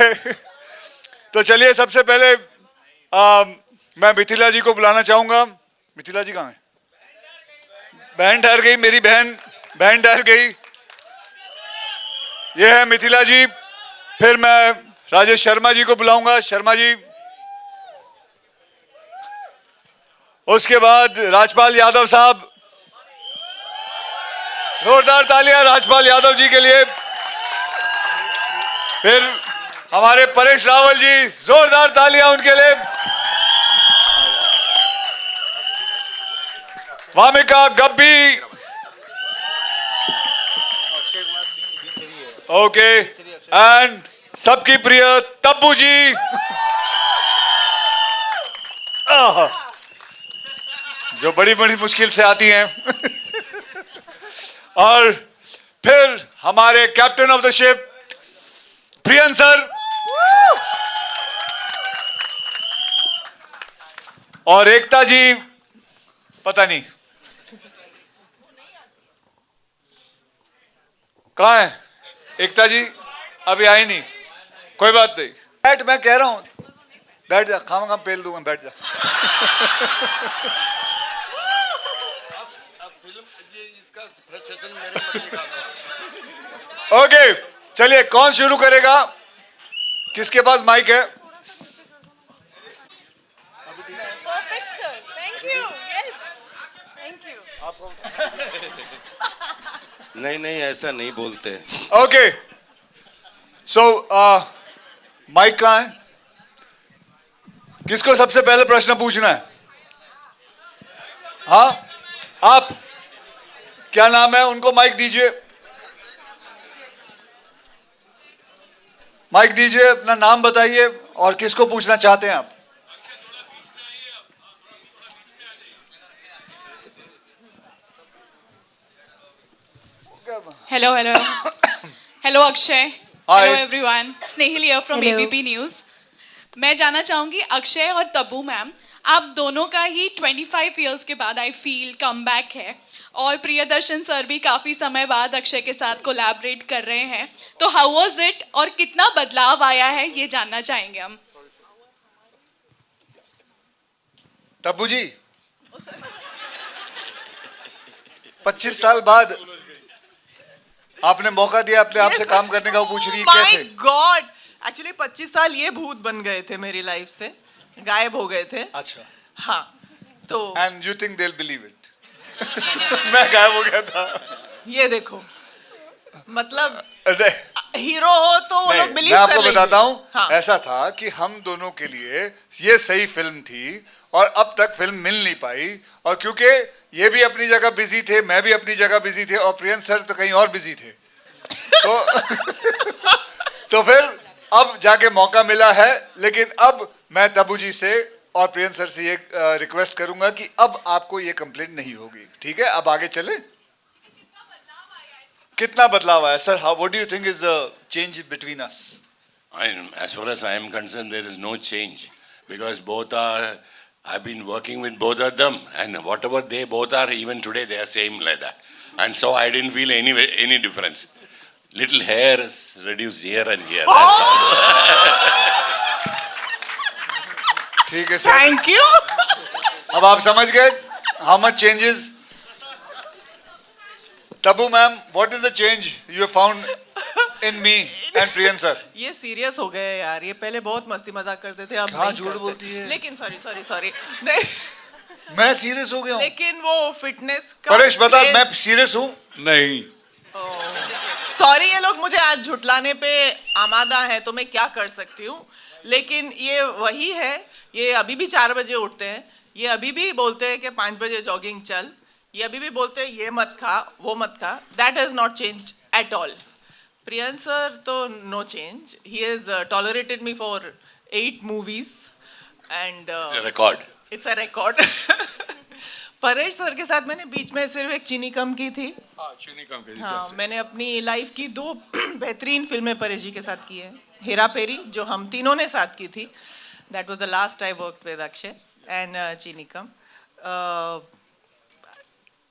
Okay तो चलिए सबसे पहले मैं मिथिला जी को बुलाना चाहूंगा। मिथिला जी कहाँ है? बहन ठहर गई, मेरी बहन ठहर गई। ये है मिथिला जी। फिर मैं राजेश शर्मा जी को बुलाऊंगा। शर्मा जी, उसके बाद राजपाल यादव साहब। जोरदार तालियां राजपाल यादव जी के लिए। फिर हमारे परेश रावल जी, जोरदार तालियां उनके लिए। वामिका गब्बी, ओके, एंड सबकी प्रिय तब्बू जी। जो बड़ी बड़ी मुश्किल से आती हैं। और फिर हमारे captain of the ship prion sir, और एकता जी पता नहीं कहाँ है। एकता जी अभी आई नहीं, कोई बात नहीं। बैठ, मैं कह रहा हूं बैठ जा, खाम पेल दूंगा, बैठ जा। ओके चलिए, कौन शुरू करेगा? किसके पास माइक है? Perfect, sir. Thank you. Yes. Thank you. आपको नहीं ऐसा नहीं बोलते। ओके सो माइक कहाँ है? किसको सबसे पहले प्रश्न पूछना है? हाँ, आप, क्या नाम है? उनको माइक दीजिए, माइक दीजिए, अपना नाम बताइए और किसको पूछना चाहते हैं आप? Hello, hello. Hello, Akshay. Hi. Hello, everyone. Snehal here from Hello. ABP News. मैं जानना चाहूंगी अक्षय और तब्बू मैम, आप दोनों का ही 25 इयर्स के बाद आई फील कम बैक है, और प्रियदर्शन सर भी काफी समय बाद अक्षय के साथ कोलैबोरेट कर रहे हैं, तो हाउ वाज इट और कितना बदलाव आया है ये जानना चाहेंगे हम। तब्बू जी 25 साल बाद आपने मौका दिया अपने आप से काम करने का, वो पूछ रही है कैसे? गॉड, एक्चुअली 25 साल ये भूत बन गए थे मेरी लाइफ से, गायब हो गए थे। अच्छा, हाँ तो and you think they will believe it? मैं गायब हो गया था। ये देखो, मतलब अरे हीरो हो तो वो लोग मैं बिलीव कर आपको लेंगे। बताता हूँ, हाँ। ऐसा था कि हम दोनों के लिए ये सही फिल्म थी और अब तक फिल्म मिल नहीं पाई, और क्योंकि ये भी अपनी जगह बिजी थे, मैं भी अपनी जगह बिजी थे, और प्रियंक सर तो कहीं और बिजी थे, तो फिर अब जाके मौका मिला है। लेकिन अब मैं तब्बू जी से और प्रियंक सर से ये रिक्वेस्ट करूंगा कि अब आपको ये कंप्लेंट नहीं होगी, ठीक है? अब आगे चले। कितना बदलाव आया sir? How, what do you think is the change between us? As far as I am concerned, there is no change because both are. I've been working with both of them, and whatever they both are, even today they are same like that, and so I didn't feel any difference. Little hair is reduced here and here. That's all. ठीक है sir, thank you. अब आप समझ गए how much changes? Tabu ma'am, what is the change you have found in me and Priyank sir? ये serious हो गए यार, ये पहले बहुत मस्ती मजाक करते थे, अब हाँ, नहीं झूठ करते। बोलती है। लेकिन सॉरी मैं सीरियस हो गया हूँ। लेकिन वो फिटनेस का परेश बता, craze- मैं सीरियस हूँ? नहीं, सॉरी, ये लोग मुझे आज झुटलाने पे आमादा है, तो मैं क्या कर सकती हूँ। लेकिन ये वही है, ये अभी भी 4 बजे उठते हैं, ये अभी भी बोलते हैं कि 5 बजे जॉगिंग चल, ये अभी भी बोलते हैं ये मत खा वो मत खा। That has not changed at all. Priyank sir तो no change, he has tolerated me for 8 movies and It's a record. It's a record. Paresh sir के साथ मैंने बीच में सिर्फ एक चीनी कम की थी। चीनी कम कर दी हाँ, तब से। मैंने अपनी लाइफ की 2 बेहतरीन फिल्में परेश जी के साथ की है। हेरा फेरी जो हम तीनों ने साथ की थी, that was the last I worked with Akshay, and चीनी कम।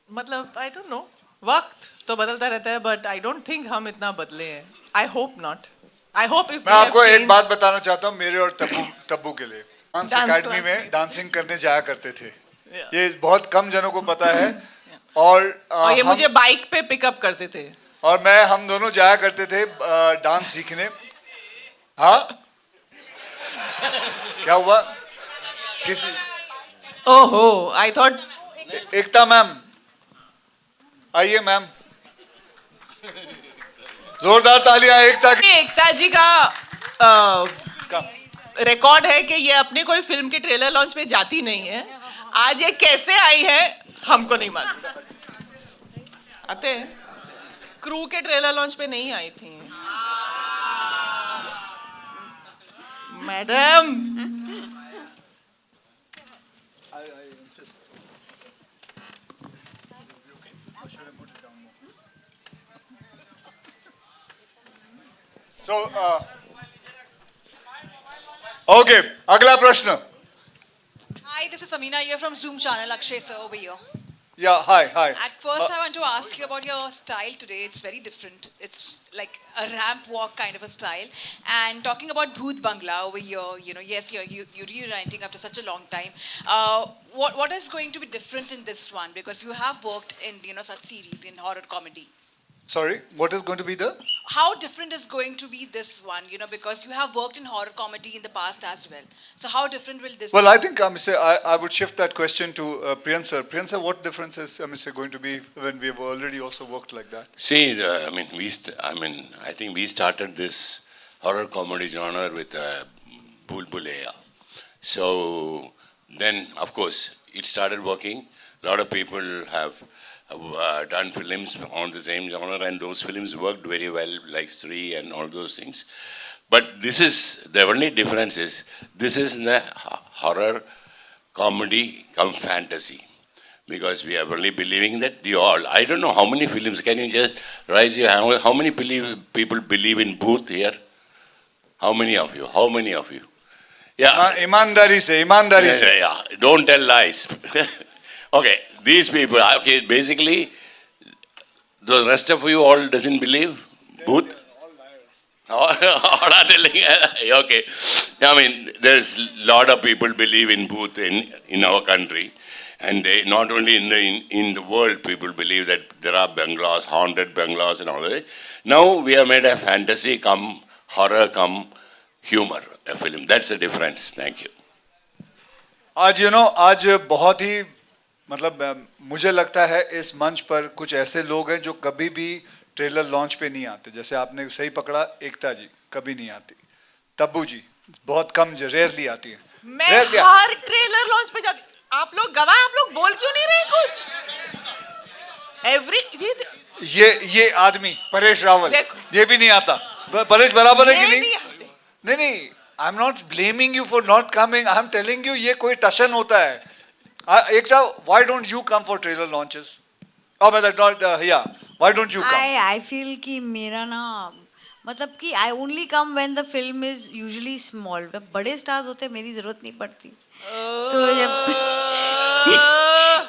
मतलब आई डोंट नो, वक्त तो बदलता रहता है, बट आई डोंट थिंक हम इतना बदले हैं। I hope not. I hope if मैं we have आपको एक changed- बात बताना चाहता हूँ मेरे और तब्बू के लिए डांस Dance अकेडमी class में में। डांसिंग करने जाया करते थे Yeah. ये बहुत कम जनों को पता है और और ये हम मुझे बाइक पे पिकअप करते थे। और हम दोनों जाया करते थे डांस सीखने। हाँ क्या हुआ किसी ओहो, I thought एकता मैम आइए मैम जोरदार तालियां एकता की। एकता जी का रिकॉर्ड है कि ये अपनी कोई फिल्म के ट्रेलर लॉन्च पे जाती नहीं है। आज ये कैसे आई है हमको नहीं मालूम। आते हैं क्रू के ट्रेलर लॉन्च पे नहीं आई थी मैडम। सो ओके अगला प्रश्न। Hi, this is Amina here from Zoom channel. Akshay sir over here. या हाय हाय At first, I want to ask you about your style today. It's very different. It's like a ramp walk kind of a style. And talking about Bhoot Bangla over here, you know, yes, you're rewriting after such a long time. What is going to be different in this one? Because you have worked in such series in horror comedy. Sorry what is going to be the How different is going to be this one? Because you have worked in horror comedy in the past as well. So how different will this? Well, I think I would shift that question to Priyan sir. Priyan sir, what difference is going to be when we have already also worked like that? See, I think we started this horror comedy genre with Bhool Bhulaiya. So then, of course, it started working. A lot of people have done films on the same genre, and those films worked very well, like Stree and all those things. But the only difference is, this is the horror comedy come fantasy. Because we are only believing that I don't know how many films, can you just raise your hand, how many people believe in Bhoot here? How many of you? How many of you? Yeah. ईमानदारी से Yeah. Don't tell lies. Okay, these people, okay, basically, the rest of you all doesn't believe Bhoot? All are telling, okay. I mean, there's a lot of people believe in Bhoot in our country. And they, not only in the world, people believe that there are bungalows, haunted bungalows and all that. Now we have made a fantasy come horror come humor a film. That's the difference. Thank you. आज आज बहुत ही मतलब मुझे लगता है इस मंच पर कुछ ऐसे लोग हैं जो कभी भी ट्रेलर लॉन्च पे नहीं आते। जैसे आपने सही पकड़ा, एकता जी कभी नहीं आती, तब्बू जी बहुत कम रेयरली आती है। मैं हर ट्रेलर लॉन्च पे जाती। आप लोग गवाह, आप लोग बोल क्यों नहीं रहे कुछ? ये आदमी परेश रावल ये भी नहीं आता। परेश बराबर है कि नहीं? नहीं, I am not blaming you for not coming, I am telling you ये कोई टशन होता है। एकता, why don't you come for trailer launches? Oh, but not yeah. Why don't you come? I feel कि मेरा ना मतलब कि I only come when the film is usually small. जब बड़े stars होते हैं मेरी जरूरत नहीं पड़ती। तो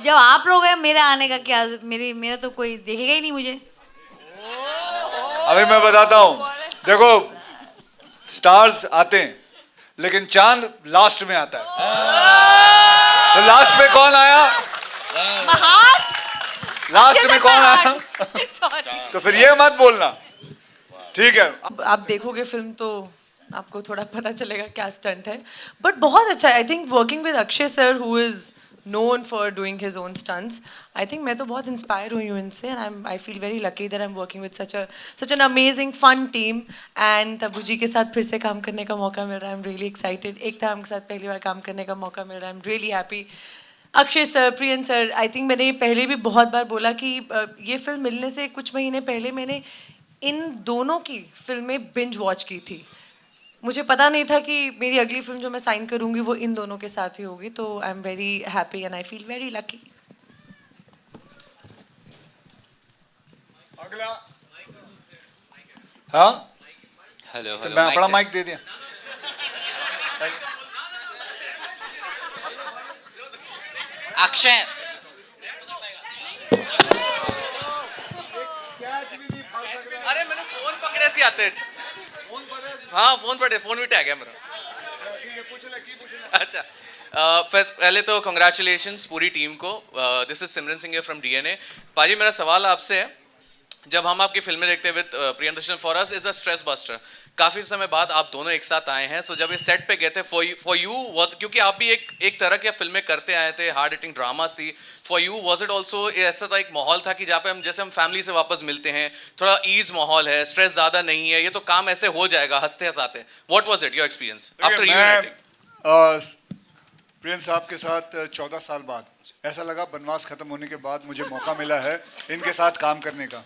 जब आप लोग हैं मेरे आने का क्या, मेरा तो कोई देखेगा ही नहीं मुझे। अभी मैं बताता हूँ, देखो स्टार्स आते हैं लेकिन चांद लास्ट में आता है। तो लास्ट में कौन आया? लास्ट में कौन आया? तो फिर ये मत बोलना, ठीक है? आप देखोगे फिल्म तो आपको थोड़ा पता चलेगा क्या स्टंट है, बट बहुत अच्छा है। I think working with Akshay sir who is known for doing his own stunts. I think मैं तो बहुत inspired हुई हूँ इनसे, and I feel very lucky that I'm working with such an amazing fun team. And Tabu जी के साथ फिर से काम करने का मौका मिल रहा है. I'm really excited. Ekta ma'am के साथ पहली बार काम करने का मौका मिल रहा है. I'm really happy. Akshay sir, prion sir, I think मैंने पहले भी बहुत बार बोला कि ये फिल्म मिलने से कुछ महीने पहले मैंने इन दोनों की फिल्में बिंज वॉच की थी। मुझे पता नहीं था कि मेरी अगली फिल्म जो मैं साइन करूंगी वो इन दोनों के साथ ही होगी, तो I am very happy and I feel very lucky. अगला हाँ हेलो तो मैं अपना माइक दे दिया। अक्षय अरे मैंने फोन पकड़े सी आते हाँ फोन भी टैग है मेरा। अच्छा फर्स्ट पहले तो कंग्रेचुलेशंस पूरी टीम को। This is Simran Singh from DNA. पाजी मेरा सवाल आपसे है, जब हम आपकी फिल्में देखते हैं with Priyadarshan, for us is a stress buster. काफी समय बाद आप दोनों एक साथ आए हैं, सो जब ये सेट पे गए थे फॉर यू वाज, क्योंकि आप भी एक तरह के फिल्में करते आए थे, हार्ड हिटिंग ड्रामा सी, for you was it also ऐसा था एक माहौल था कि जहाँ पे हम जैसे हम फैमिली से वापस मिलते हैं, थोड़ा ईज माहौल है, स्ट्रेस ज्यादा नहीं है, ये तो काम ऐसे हो जाएगा हंसते हंसाते। What was it your experience after uniting? Prince साहब के साथ 14 साल बाद ऐसा लगा बनवास खत्म होने के बाद मुझे मौका मिला है इनके साथ काम करने का।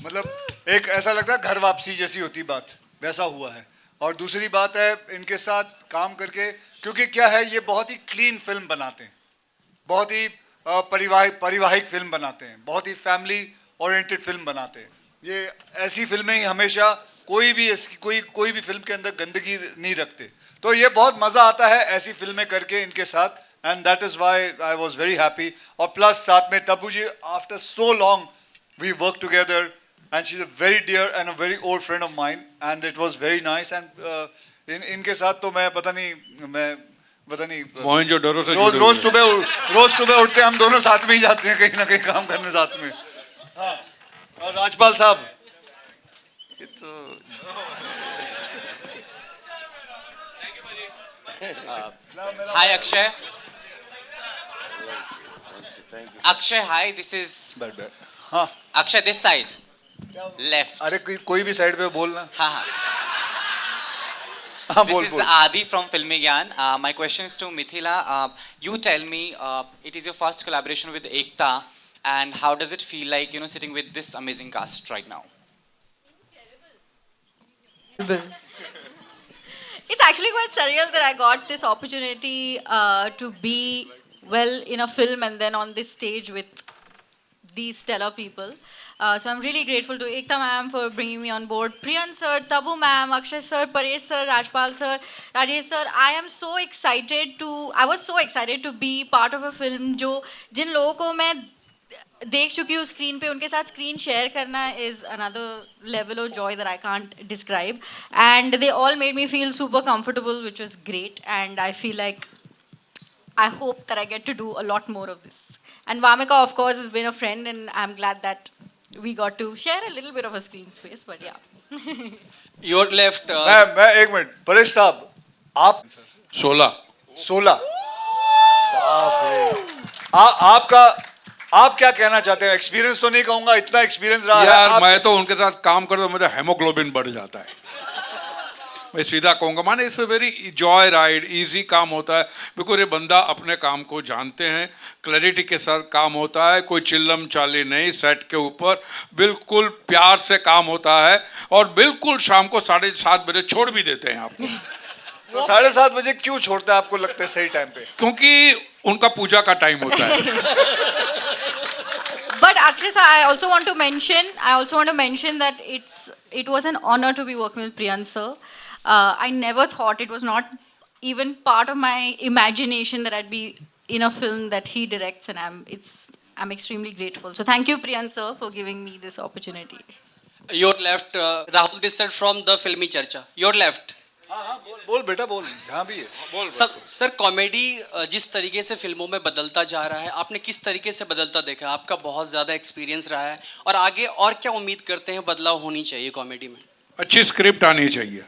मतलब एक ऐसा लगता है घर वापसी जैसी होती बात, वैसा हुआ है। और दूसरी बात है इनके साथ काम करके, क्योंकि क्या है ये बहुत ही क्लीन फिल्म बनाते हैं, बहुत ही परिवाहिक फिल्म बनाते हैं, बहुत ही फैमिली ओरिएंटेड फिल्म बनाते हैं। ये ऐसी फिल्में ही हमेशा कोई भी फिल्म के अंदर गंदगी नहीं रखते, तो ये बहुत मजा आता है ऐसी फिल्में करके इनके साथ, and that is why I was very happy. और प्लस साथ में Tabu ji, after so long we work together and she's a very dear and a very old friend of mine and it was very nice and इनके साथ तो मैं पता नहीं मोहनजोदड़ो से रोज सुबह उठते हम दोनों साथ में ही जाते हैं कहीं ना कहीं काम करने साथ में। हाँ, और राजपाल साहब ये तो Hi Akshay. Akshay, hi. This is हाँ Akshay. This side, left. अरे कोई भी साइड पे बोलना। हाँ. हाँ This बोल is बोल। Adi from Filmi Gyan. My question is to Mithila. You tell me, it is your first collaboration with Ekta, and how does it feel like, sitting with this amazing cast right now? It's actually quite surreal that I got this opportunity to be in a film and then on this stage with these stellar people. So I'm really grateful to Ekta ma'am for bringing me on board. Priyan sir, Tabu ma'am, Akshay sir, Paresh sir, Rajpal sir, Rajesh sir. I was so excited to be part of a film जिन लोगों को मैं देख चुकी हूँ screen पे, उनके साथ screen share करना is another level of joy that I can't describe. And they all made me feel super comfortable, which was great. And I feel like I hope that I get to do a lot more of this. And Vamika, of course, has been a friend, and I'm glad that we got to share a little bit of a screen space. But yeah. Your left. मैं एक minute, Paresh साहब आप 16 आप क्या कहना चाहते हैं? Experience तो नहीं कहूंगा, इतना एक्सपीरियंस रहा यार है मैं तो उनके साथ काम कर तो मेरा हेमोग्लोबिन बढ़ जाता है। मैं सीधा कहूंगा, माने it's very Joy ride, easy काम होता है, बिकॉज ये बंदा अपने काम को जानते हैं, क्लैरिटी के साथ काम होता है, कोई चिल्लम चाली नहीं, सेट के ऊपर बिल्कुल प्यार से काम होता है, और बिल्कुल शाम को 7:30 बजे छोड़ भी देते हैं आपको। तो 7:30 बजे क्यों छोड़ता है आपको लगता है सही टाइम पे? क्योंकि उनका पूजा का टाइम होता है। But Akshay sir, I also want to mention that it was an honor to be working with Priyan sir. I never thought, it was not even part of my imagination that I'd be in a film that he directs, and I'm extremely grateful. So thank you, Priyan sir, for giving me this opportunity. Your left, Rahul Desai from the Filmi Charcha. Your left. हाँ बोल बेटा बोल, जहाँ भी है बोल। Sir comedy जिस तरीके से फिल्मों में बदलता जा रहा है, आपने किस तरीके से बदलता देखा? आपका बहुत ज़्यादा एक्सपीरियंस रहा है, और आगे और क्या उम्मीद करते हैं बदलाव होनी चाहिए कॉमेडी में? अच्छी स्क्रिप्ट आनी चाहिए,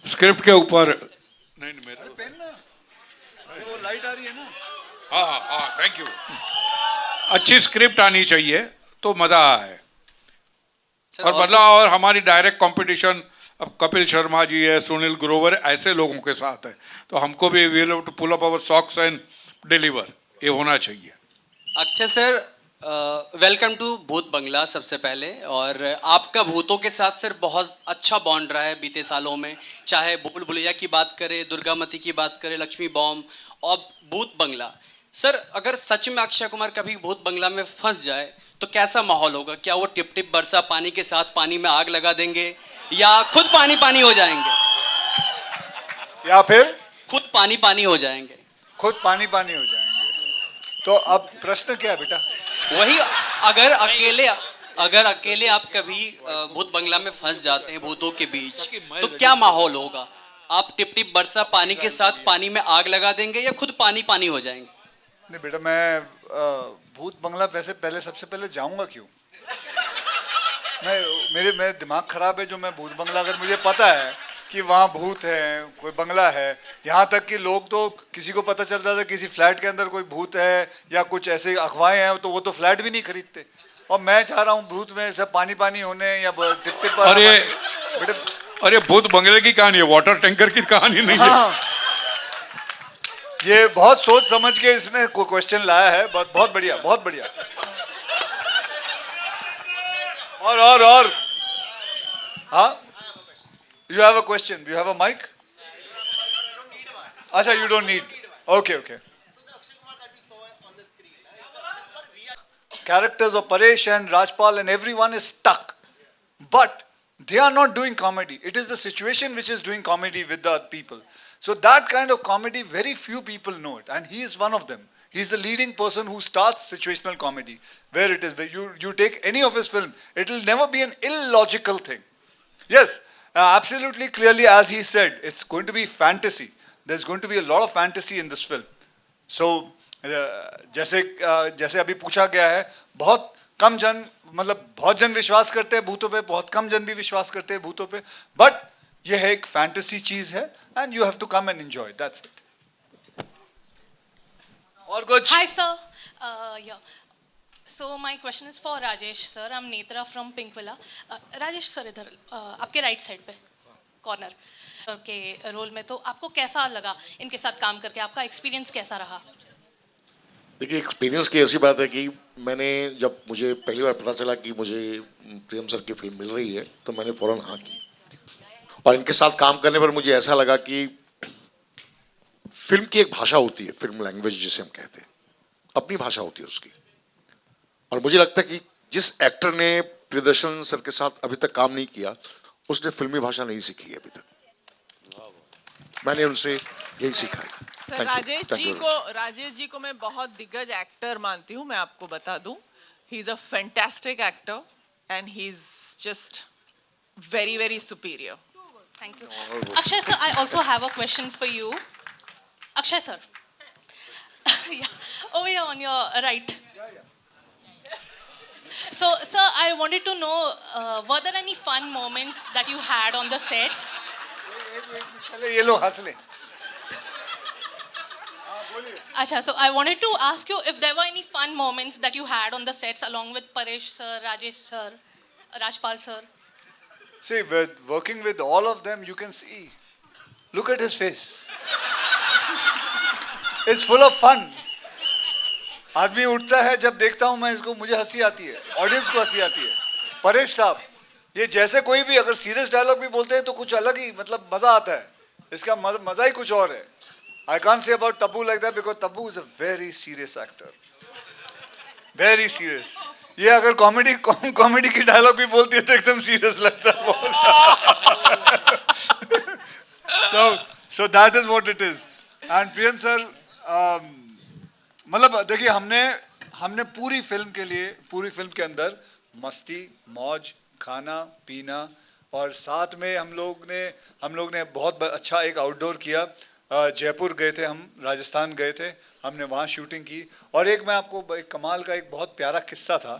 स्क्रिप्ट के ऊपर नहीं मेरा पेन ना, वो लाइट आ रही है ना। हाँ थैंक यू। अच्छी स्क्रिप्ट आनी चाहिए तो मजा है, और बदलाव, और हमारी डायरेक्ट कंपटीशन अब कपिल शर्मा जी है, सुनील ग्रोवर, ऐसे लोगों के साथ है, तो हमको भी we have to pull up our socks and deliver, ये होना चाहिए। अक्षय सर, वेलकम टू भूत बंगला सबसे पहले, और आपका भूतों के साथ सर बहुत अच्छा बॉन्ड रहा है बीते सालों में, चाहे भूल भुलैया की बात करें, दुर्गामती की बात करें, लक्ष्मी बॉम्ब और भूत बंगला। सर अगर सच में अक्षय कुमार कभी भूत बंगला में फंस जाए तो कैसा माहौल होगा? क्या वो टिप टिप बरसा पानी के साथ पानी में आग लगा देंगे, या खुद पानी पानी हो जाएंगे, या फिर खुद पानी पानी हो जाएंगे? खुद पानी पानी हो जाएंगे। तो अब प्रश्न क्या है बेटा? वही, अगर अकेले अगर अकेले आप कभी भूत बंगला में फंस जाते हैं भूतों के बीच, तो क्या माहौल होगा? आप टिप टिप बरसा पानी के साथ पानी में आग लगा देंगे या खुद पानी पानी हो जाएंगे? नहीं बेटा, मैं भूत बंगला वैसे पहले सबसे पहले जाऊंगा क्यों? मेरे दिमाग खराब है जो मैं भूत बंगला, अगर मुझे पता है कि वहाँ भूत है, कोई बंगला है, यहाँ तक कि लोग तो किसी को पता चल जाता है किसी फ्लैट के अंदर कोई भूत है या कुछ ऐसे अफवाहें हैं तो वो तो फ्लैट भी नहीं खरीदते, और मैं चाह रहा हूँ भूत में सब पानी पानी होने या टिप टिप। अरे भूत बंगले की कहानी है, वाटर टैंकर की कहानी नहीं है। हाँ। ये बहुत सोच समझ के इसने क्वेश्चन लाया है, बहुत बढ़िया, बहुत बढ़िया। और हाँ, you have a question, you have a mic? अच्छा, you don't need, okay. Characters of Paresh and Rajpal and everyone is stuck, but they are not doing comedy. It is the situation which is doing comedy with the people. So that kind of comedy, very few people know it, and he is one of them. He is the leading person who starts situational comedy, where it is, where you take any of his film, it will never be an illogical thing. Yes, absolutely clearly, as he said, it's going to be fantasy. There's going to be a lot of fantasy in this film. So, जैसे अभी पूछा गया है, बहुत कम जन, मतलब बहुत जन विश्वास करते हैं भूतों पे, बहुत कम जन भी विश्वास करते हैं भूतों पे, बट ये है एक फैंटेसी चीज है, and you have to come and enjoy. That's it. और कुछ? Hi sir. Yeah. So my question is for Rajesh sir. I'm Netra from Pink Villa. Rajesh sir इधर आपके राइट साइड पे कॉर्नर के रोल में, तो आपको कैसा लगा इनके साथ काम करके? आपका एक्सपीरियंस कैसा रहा? देखिए, एक्सपीरियंस की ऐसी बात है कि मैंने जब मुझे पहली बार पता चला कि मुझे प्रियम सर की फिल्म मिल रही है तो मैंने फ़ौरन हाँ की, और इनके साथ काम करने पर मुझे ऐसा लगा कि फिल्म की एक भाषा होती है, फिल्म लैंग्वेज जिसे हम कहते हैं, अपनी भाषा होती है उसकी, और मुझे लगता है कि जिस एक्टर ने प्रियदर्शन सर के साथ अभी तक काम नहीं किया उसने फिल्मी भाषा नहीं सीखी है अभी तक। मैंने उनसे यही सीखा है। सर, राजेश जी को मैं बहुत दिग्गज एक्टर मानती हूँ, मैं आपको बता दूं, he is a fantastic actor and he is just very, very superior. Thank you. Akshay sir, I also have a question for you. Akshay sir. Yeah, over here on your right. So sir, I wanted to know, were there any fun moments that you had on the sets? ये लोग हंस ले। Acha, so I wanted to ask you if there were any fun moments that you had on the sets along with Paresh sir, Rajesh sir, Rajpal sir. See, working with all of them, you can see. Look at his face. It's full of fun. आदमी उठता है, जब देखता हूँ मैं इसको, मुझे हंसी आती है, ऑडियंस को हंसी आती है। परेश साहब, ये जैसे कोई भी अगर सीरियस डायलॉग भी बोलते हैं तो कुछ अलग ही, मतलब मजा आता है। इसका मजा ही कुछ और है। I can't say about Tabu like that because Tabu is a very serious actor. Very serious. ये अगर कॉमेडी की डायलॉग भी बोलती है तो एकदम सीरियस लगता है बहुत। So that is what it is. And Priyan sir, मतलब देखिए, हमने पूरी फिल्म के अंदर मस्ती, मौज, खाना पीना, और साथ में हम लोग ने बहुत अच्छा एक आउटडोर किया। जयपुर गए थे हम, राजस्थान गए थे, हमने वहाँ शूटिंग की। और एक मैं आपको एक कमाल का एक बहुत प्यारा किस्सा था,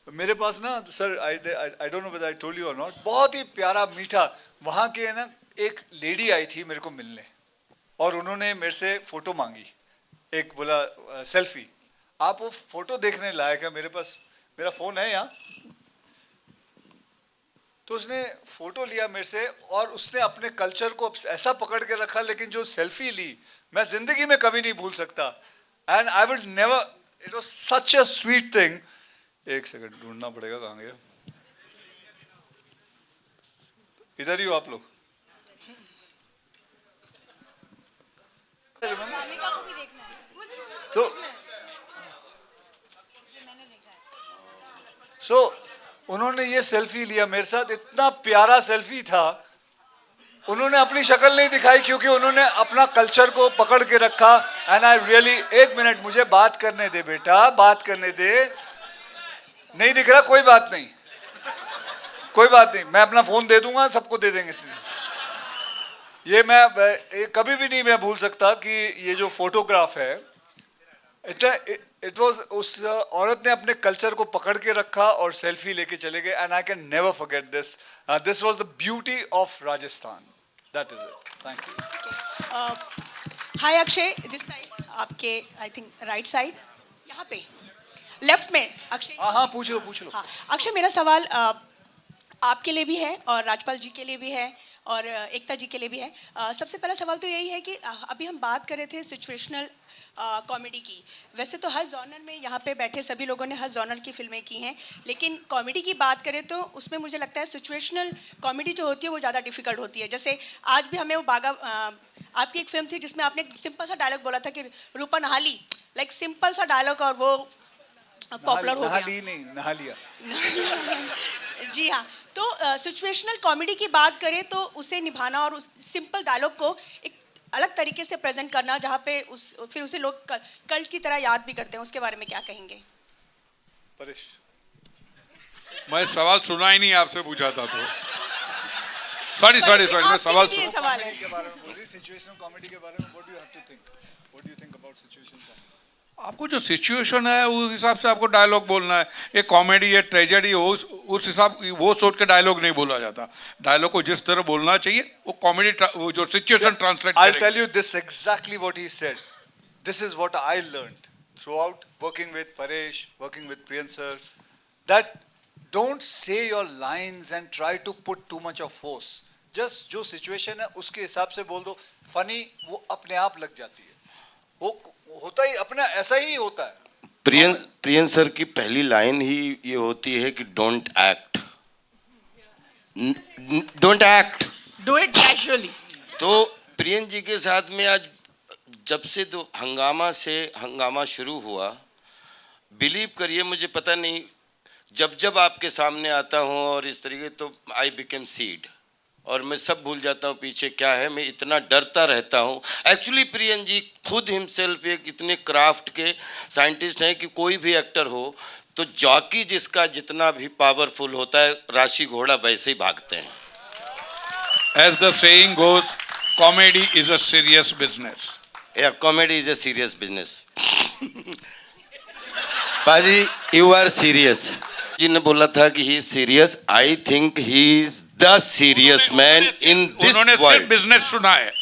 मेरे पास ना sir, I don't know whether I told you और नॉट, बहुत ही प्यारा मीठा, वहाँ के ना एक लेडी आई थी मेरे को मिलने, और उन्होंने मेरे से फोटो मांगी, एक बोला सेल्फी। आप वो फोटो देखने लायक है, मेरे पास मेरा फोन है यहाँ, तो उसने फोटो लिया मेरे से, और उसने अपने कल्चर को ऐसा पकड़ के रखा, लेकिन जो सेल्फी ली मैं जिंदगी में कभी नहीं भूल सकता। And I would never, it was such a sweet thing. एक सेकंड ढूंढना पड़ेगा, कहाँ गया, इधर ही हो आप लोग। तो उन्होंने ये सेल्फी लिया मेरे साथ, इतना प्यारा सेल्फी था। उन्होंने अपनी शक्ल नहीं दिखाई क्योंकि उन्होंने अपना कल्चर को पकड़ के रखा। एंड आई रियली, एक मिनट मुझे बात करने दे बेटा, बात करने दे। नहीं दिख रहा, कोई बात नहीं, कोई बात नहीं, मैं अपना फोन दे दूंगा, सबको दे देंगे। ये मैं कभी भी नहीं मैं भूल सकता कि ये जो फोटोग्राफ है, इट वाज उस औरत ने अपने कल्चर को पकड़ के रखा और सेल्फी लेके चले गए, and I can never forget this. This was the beauty of Rajasthan, that is it. Thank you. Hi Akshay, this side आपके आई थिंक राइट साइड, यहाँ पे लेफ्ट में अक्षय। हाँ पूछ लो पूछ लो। हाँ अक्षय, मेरा सवाल आपके लिए भी है और राजपाल जी के लिए भी है और एकता जी के लिए भी है। सबसे पहला सवाल तो यही है कि अभी हम बात कर रहे थे सिचुएशनल कॉमेडी की। वैसे तो हर जॉनर में यहाँ पे बैठे सभी लोगों ने हर जॉनर की फिल्में की हैं, लेकिन कॉमेडी की बात करें तो उसमें मुझे लगता है सिचुएशनल कॉमेडी जो होती है वो ज़्यादा डिफिकल्ट होती है। जैसे आज भी हमें वो बागा आपकी एक फिल्म थी जिसमें आपने सिंपल सा डायलॉग बोला था कि रूपा नहा ली, लाइक सिंपल सा डायलॉग, और वो पॉपुलर हो गया। नहीं नहा लिया। जी हाँ, तो सिचुएशनल कॉमेडी की बात करें तो उसे निभाना और उस सिंपल डायलॉग को एक अलग तरीके से प्रेजेंट करना जहाँ पे फिर उसे लोग कल्ट की तरह याद भी करते हैं, उसके बारे में क्या कहेंगे? परेश, मैं सवाल सुना ही नहीं, आपसे पूछा था तो। सॉरी मैं सवाल सिचुएशनल कॉमेडी के बारे में what do you have to think, what do you think about situation comedy? आपको जो सिचुएशन है उस हिसाब से आपको डायलॉग बोलना है। एक कॉमेडी है, ट्रेजेडी हो, उस हिसाब वो सोच के डायलॉग नहीं बोला जाता। डायलॉग को जिस तरह बोलना चाहिए वो कॉमेडी वो जो situation translate I'll tell you this exactly what he said. This is what I learned throughout working with Paresh, working with Priyan sir, that don't say your lines and try to put too much of force. Just जो situation है उसके हिसाब से बोल दो, funny वो अपने आप लग जाती है, वो होता ही अपना ऐसा ही होता है। प्रियन सर की पहली लाइन ही ये होती है कि don't act, don't act, do it casually. तो प्रियन जी के साथ में आज जब से तो हंगामा शुरू हुआ, बिलीव करिए मुझे पता नहीं, जब आपके सामने आता हूँ और इस तरीके, तो आई बिकेम सीड और मैं सब भूल जाता हूँ पीछे क्या है, मैं इतना डरता रहता हूँ। एक्चुअली प्रियन जी खुद हिमसेल्फ एक इतने क्राफ्ट के साइंटिस्ट हैं कि कोई भी एक्टर हो तो जॉकी जिसका जितना भी पावरफुल होता है, राशि घोड़ा वैसे ही भागते हैं। As the saying goes, comedy is a serious business. Yeah, comedy is a serious business. पाजी, you are serious. जी ने बोला था कि he is serious. I think he is the serious man in this world. उन्होंने सिर्फ business सुना है।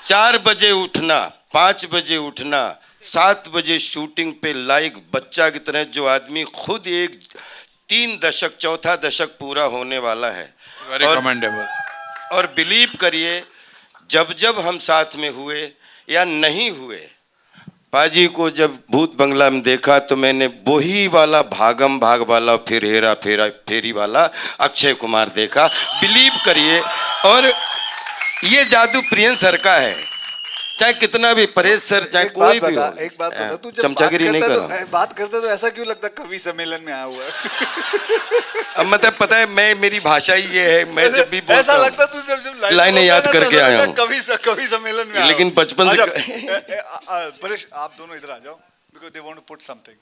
4 बजे उठना, 5 बजे उठना, 7 बजे शूटिंग पे लाइक बच्चा की तरह, जो आदमी खुद एक 3 दशक 4था दशक पूरा होने वाला है। Very commendable. और बिलीव करिए जब हम साथ में हुए या नहीं हुए, पाजी को जब भूत बंगला में देखा तो मैंने वही वाला भागम भाग वाला फिर हेरा फेरी वाला अक्षय कुमार देखा, बिलीव करिए। और ये जादू प्रियन सर का है, चाहे कितना भी परेश सर चाहे कोई भी हो। एक बात बता, तू जब चमचागिरी नहीं करो। बात करते तो ऐसा क्यों लगता कवि सम्मेलन में आया हुआ है? अब मतलब पता है मेरी भाषा ही ये है, मैं जब भी ऐसा लगता तू जब लाइनें याद करके आया हूँ कवि सम्मेलन में, लेकिन बचपन से। परेश आप दोनों इधर आ जाओ, because they want to put something.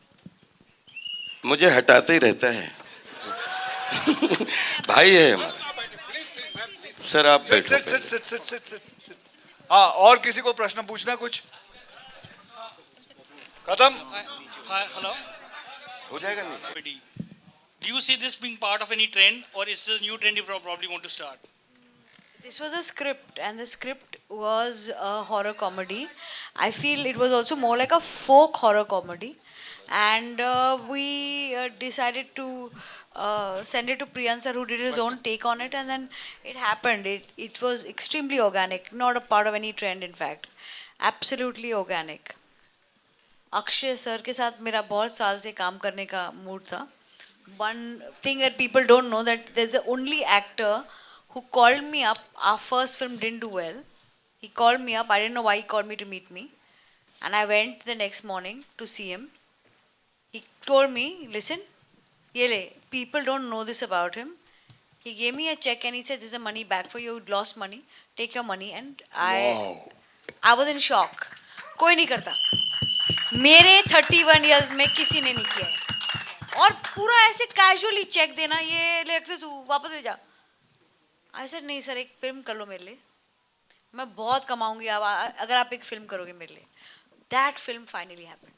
मुझे हटाते ही रहता है। भाई है हमारा। सर आप बैठो। हाँ, और किसी को प्रश्न पूछना कुछ? खत्म? Hello. हो जाएगा नहीं? Do you see this being part of any trend, or is it a new trend you probably want to start? This was a script, and the script was a horror comedy. I feel it was also more like a folk horror comedy, and we decided to send it to Priyan sir, who did his own take on it, and then it happened. It was extremely organic, not a part of any trend, in fact. Absolutely organic. Akshay sir के साथ मेरा बहुत साल से काम करने का mood था. One thing that people don't know, that there's the only actor who called me up. Our first film didn't do well. He called me up. I didn't know why he called me to meet me. And I went the next morning to see him. He told me, listen, Yele, people don't know this about him. He gave me a check and he said, this is the money back for you. You lost money. Take your money. And I was in shock. कोई नहीं करता. मेरे 31 years में किसी ने नहीं किया है. और पूरा ऐसे कैजुअली चेक देना, ये ले रखते तू वापस ले जा। आई सेड नहीं सर, एक फिल्म कर लो मेरे लिए, मैं बहुत कमाऊंगी अगर आप एक फिल्म करोगे मेरे लिए। That film finally happened.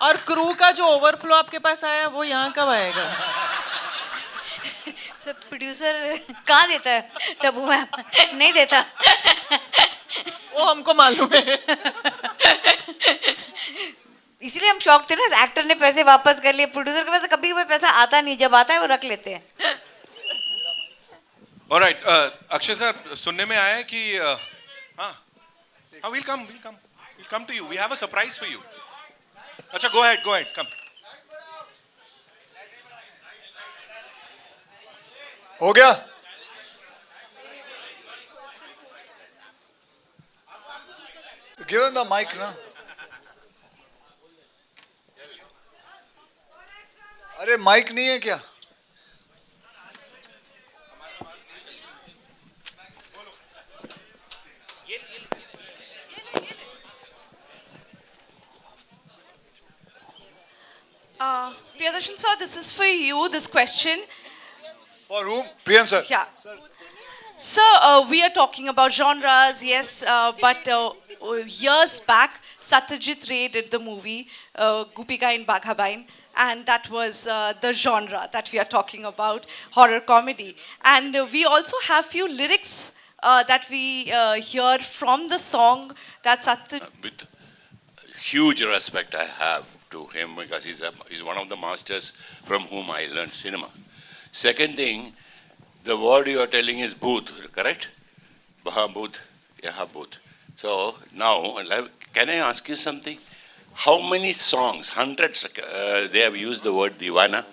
और क्रू का जो ओवरफ्लो आपके पास आया वो यहाँ कब आएगा? सर प्रोड्यूसर कहाँ देता है टबू मैम? नहीं देता। वो हमको मालूम है। इसलिए हम शौक थे ना, एक्टर ने पैसे वापस कर लिए, प्रोड्यूसर के पास कभी वो पैसा आता नहीं, जब आता है वो रख लेते हैं। ऑलराइट, अक्षय सर, सुनने में आया है कि we'll come to you. We have a surprise for you. अच्छा, go ahead, come. हो गया? Give him the mic ना। अरे माइक नहीं है क्या? Priyadarshan sir, this is for you, this question. For whom? Priyam sir. Yeah. Sir, we are talking about genres, yes, but years back, Satyajit Ray did the movie Gupika in Baghabain, and that was the genre that we are talking about, horror comedy. And we also have few lyrics that we hear from the song that Satyajit... With huge respect I have to him, because he's one of the masters from whom I learned cinema. Second thing, the word you are telling is booth, correct? Baha booth, yaha booth. So now, can I ask you something? How many songs, hundreds, they have used the word divana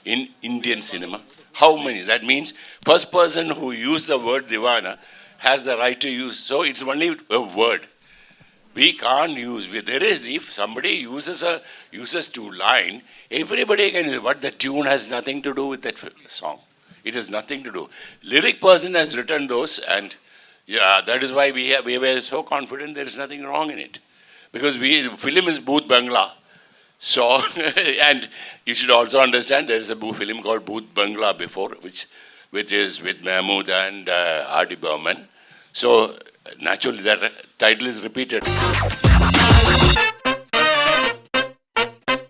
in Indian cinema? How many? That means first person who used the word divana has the right to use. So it's only a word. We can't use. There is, if somebody uses two line, everybody can use. But the tune has nothing to do with that song. It has nothing to do. Lyric person has written those, and yeah, that is why we were so confident there is nothing wrong in it, because film is Bhoot Bangla. So and you should also understand there is a film called Bhoot Bangla before, which is with Mahmood and R.D. Burman. So naturally that title is repeated.